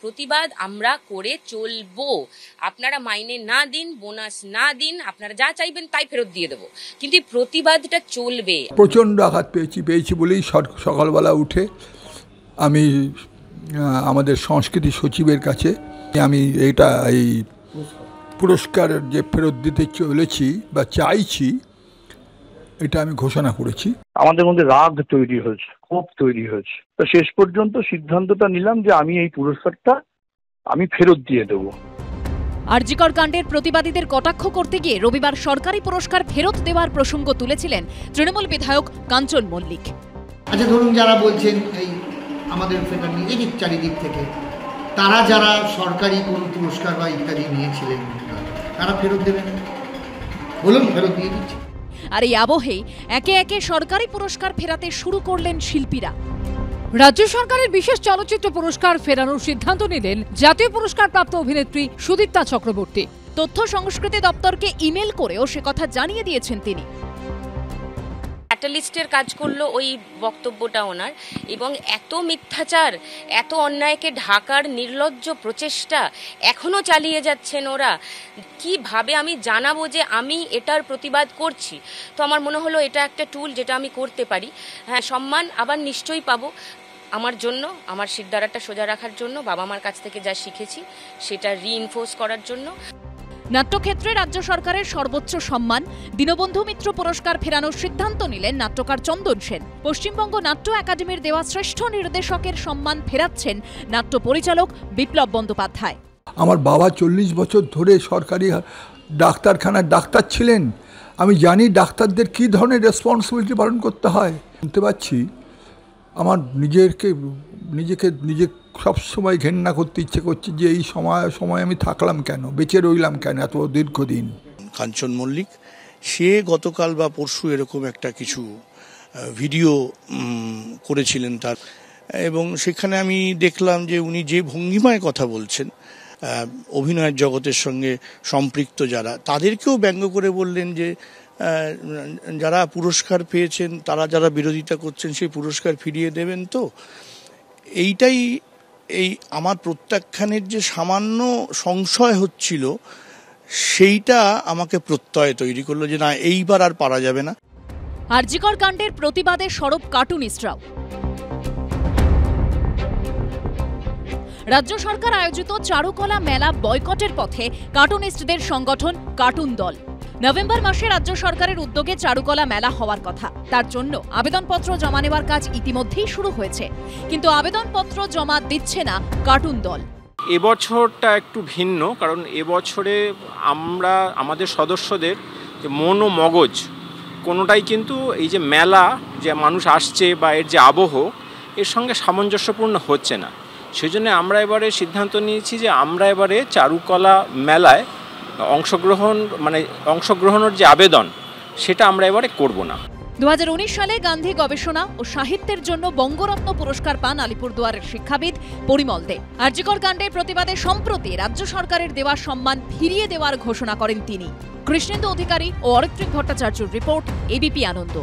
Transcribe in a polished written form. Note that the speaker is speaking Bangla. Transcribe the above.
প্রতিবাদ আমরা করে চলবো। আপনারা মাইনে না দিন, বোনাস না দিন, আপনারা যা চাইবেন তাই ফেরত দিয়ে দেবো, কিন্তু প্রতিবাদটা চলবে। প্রচণ্ড আঘাত পেয়েছি বলেই সকালবেলা উঠে আমি আমাদের সংস্কৃতি সচিবের কাছে আমি এই পুরস্কার যে ফেরত দিতে চলেছি বা চাইছি, এটা আমি ঘোষণা করেছি। আমাদের মধ্যে রাগ তৈরি হয়েছে, ক্ষোভ তৈরি হয়েছে। তো শেষ পর্যন্ত সিদ্ধান্তটা নিলাম যে আমি এই পুরস্কারটা আমি ফেরত দিয়ে দেবো। আরজিকর কাণ্ডের প্রতিবাদীদের কটাক্ষ করতে গিয়ে রবিবার সরকারি পুরস্কার ফেরত দেওয়ার প্রসঙ্গ তুলেছিলেন তৃণমূল বিধায়ক কাঞ্চন মল্লিক। আচ্ছা, ধরুন যারা বলছেন এই আমাদের নিজেদের চারিদিক থেকে তারা যারা সরকারি কোনো পুরস্কার বা ইত্যাদি নিয়েছিলেন তারা ফেরত দেবেন, বলুন, ফেরত দিয়ে দিচ্ছে। আর এই আবহেই একে একে সরকারি পুরস্কার ফেরাতে শুরু করলেন শিল্পীরা। রাজ্য সরকারের বিশেষ চলচ্চিত্র পুরস্কার ফেরানোর সিদ্ধান্ত নিলেন জাতীয় পুরস্কার প্রাপ্ত অভিনেত্রী সুদীপ্তা চক্রবর্তী। তথ্য সংস্কৃতি দপ্তরকে ইমেল করেও সে কথা জানিয়ে দিয়েছেন তিনি। ক্যাটালিস্টের কাজ করলো ওই বক্তব্যটা ওনার, এবং এত মিথ্যাচার, এত অন্যায়কে ঢাকার নির্লজ্জ প্রচেষ্টা এখনো চালিয়ে যাচ্ছেন ওরা। কিভাবে আমি জানাবো যে আমি এটার প্রতিবাদ করছি? তো আমার মনে হলো এটা একটা টুল যেটা আমি করতে পারি। হ্যাঁ, সম্মান আবার নিশ্চয়ই পাবো। আমার জন্য, আমার শিরদাঁড়াটা সোজা রাখার জন্য, বাবা মার কাছ থেকে যা শিখেছি সেটা রিইনফোর্স করার জন্য। নাট্যক্ষেত্রে রাজ্য সরকারের সর্বোচ্চ সম্মান দীনবন্ধু মিত্র পুরস্কার ফেরানোর সিদ্ধান্ত নিলেন নাট্যকার চন্দন সেন। পশ্চিমবঙ্গ নাট্য একাডেমির দেওয়া শ্রেষ্ঠ নির্দেশকের সম্মান ফেরাচ্ছেন নাট্য পরিচালক বিপ্লব বন্দ্যোপাধ্যায়। আমার বাবা 40 বছর ধরে সরকারি ডাক্তারখানার ডাক্তার ছিলেন। আমি জানি ডাক্তারদের কী ধরনের রেসপন্সিবিলিটি পালন করতে হয়। শুনতে পাচ্ছি আমার নিজে সবসময় ঘেন্না করতে ইচ্ছে করছে যে এই সময় আমি থাকলাম কেন, বেঁচে রইলাম কেন এত দীর্ঘদিন। কাঞ্চন মল্লিক সে গতকাল বা পরশু এরকম একটা কিছু ভিডিও করেছিলেন তার, এবং সেখানে আমি দেখলাম যে উনি যে ভঙ্গিমায় কথা বলছেন, অভিনয়ের জগতের সঙ্গে সম্পৃক্ত যারা, তাদেরকেও ব্যঙ্গ করে বললেন যে যারা পুরস্কার পেয়েছেন তারা যারা বিরোধিতা করছেন সেই পুরস্কার ফিরিয়ে দেবেন। তো এইটাই এই আমার প্রত্যাখ্যানের যে সামান্য সংশয় হচ্ছিল সেইটা আমাকে প্রত্যয় তৈরি করলো যে না, এইবার আর পারা যাবে না। আরজিকর কাণ্ডের প্রতিবাদে সরব কার্টুনিস্টরাও। রাজ্য সরকার আয়োজিত চারুকলা মেলা বয়কটের পথে কার্টুনিস্টদের সংগঠন কার্টুন দল। নভেম্বর মাসে রাজ্য সরকারের উদ্যোগে চারুকলা মেলা হওয়ার কথা, তার জন্য আবেদনপত্র জমা নেওয়ার কাজ ইতিমধ্যেই শুরু হয়েছে, কিন্তু আবেদনপত্র জমা দিচ্ছে না কার্টুন দল। এবছরটা একটু ভিন্ন, কারণ এবছরে আমরা আমাদের সদস্যদের মন ও মগজ কোনোটাই কিন্তু এই যে মেলা যে মানুষ আসছে বা এর যে আবহ এর সঙ্গে সামঞ্জস্যপূর্ণ হচ্ছে না। সেই জন্য আমরা এবারে সিদ্ধান্ত নিয়েছি যে আমরা এবারে চারুকলা মেলায় অংশগ্রহণের যে আবেদন সেটা আমরা এবারে করব না। 2019 সালে গান্ধী গবেষণা ও সাহিত্যের জন্য বঙ্গরত্ন পুরস্কার পান আলিপুরদুয়ারের শিক্ষাবিদ পরিমল দে। আরজিকর কাণ্ডের প্রতিবাদে সম্প্রতি রাজ্য সরকারের দেওয়া সম্মান ফিরিয়ে দেওয়ার ঘোষণা করেন তিনি। কৃষ্ণেন্দু অধিকারী ও অরিত্রিক ভট্টাচার্যের রিপোর্ট, এবিপি আনন্দ।